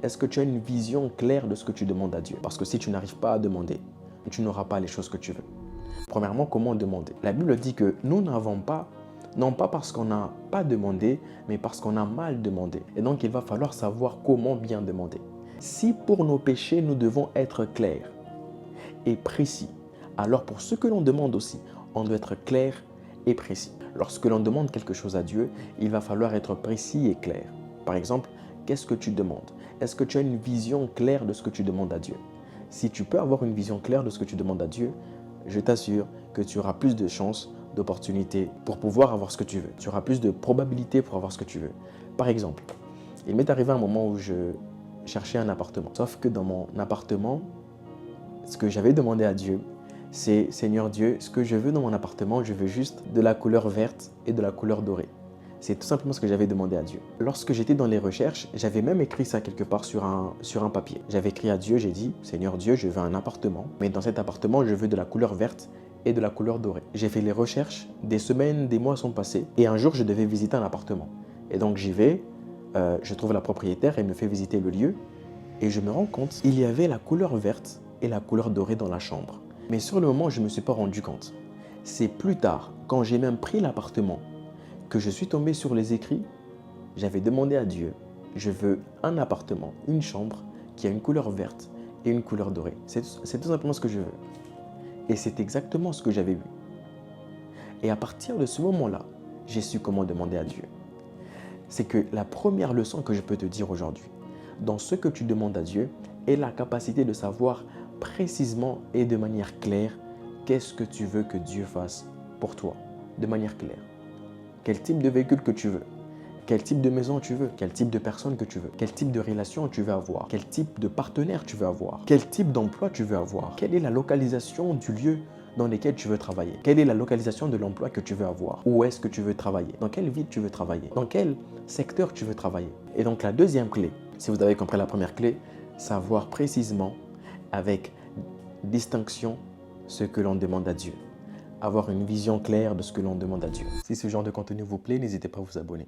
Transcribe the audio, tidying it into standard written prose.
Est-ce que tu as une vision claire de ce que tu demandes à Dieu? Parce que si tu n'arrives pas à demander, tu n'auras pas les choses que tu veux. Premièrement, comment demander? La Bible dit que nous n'avons pas, non pas parce qu'on n'a pas demandé, mais parce qu'on a mal demandé. Et donc, il va falloir savoir comment bien demander. Si pour nos péchés, nous devons être clairs et précis, alors pour ce que l'on demande aussi, on doit être clair et précis. Lorsque l'on demande quelque chose à Dieu, il va falloir être précis et clair. Par exemple, qu'est-ce que tu demandes? Est-ce que tu as une vision claire de ce que tu demandes à Dieu? Si tu peux avoir une vision claire de ce que tu demandes à Dieu, je t'assure que tu auras plus de chances, d'opportunités pour pouvoir avoir ce que tu veux. Tu auras plus de probabilités pour avoir ce que tu veux. Par exemple, il m'est arrivé un moment où je cherchais un appartement. Sauf que dans mon appartement, ce que j'avais demandé à Dieu, c'est « Seigneur Dieu, ce que je veux dans mon appartement, je veux juste de la couleur verte et de la couleur dorée. » C'est tout simplement ce que j'avais demandé à Dieu. Lorsque j'étais dans les recherches, j'avais même écrit ça quelque part sur un papier. J'avais écrit à Dieu, j'ai dit « Seigneur Dieu, je veux un appartement, mais dans cet appartement, je veux de la couleur verte et de la couleur dorée. » J'ai fait les recherches, des semaines, des mois sont passés et un jour, je devais visiter un appartement. Et donc j'y vais, je trouve la propriétaire, elle me fait visiter le lieu et je me rends compte qu'il y avait la couleur verte et la couleur dorée dans la chambre. Mais sur le moment, je ne me suis pas rendu compte. C'est plus tard, quand j'ai même pris l'appartement, que je suis tombé sur les écrits. J'avais demandé à Dieu, je veux un appartement, une chambre qui a une couleur verte et une couleur dorée. C'est tout simplement ce que je veux. Et c'est exactement ce que j'avais eu. Et à partir de ce moment-là, j'ai su comment demander à Dieu. C'est que la première leçon que je peux te dire aujourd'hui, dans ce que tu demandes à Dieu, est la capacité de savoir précisément et de manière claire qu'est-ce que tu veux que Dieu fasse pour toi, de manière claire. Quel type de véhicule que tu veux, quel type de maison tu veux, quel type de personne que tu veux, quel type de relation tu veux avoir, quel type de partenaire tu veux avoir, quel type d'emploi tu veux avoir, quelle est la localisation du lieu dans lequel tu veux travailler, quelle est la localisation de l'emploi que tu veux avoir, où est-ce que tu veux travailler, dans quelle ville tu veux travailler, dans quel secteur tu veux travailler. Et donc la deuxième clé, si vous avez compris la première clé, savoir précisément avec distinction ce que l'on demande à Dieu. Avoir une vision claire de ce que l'on demande à Dieu. Si ce genre de contenu vous plaît, n'hésitez pas à vous abonner.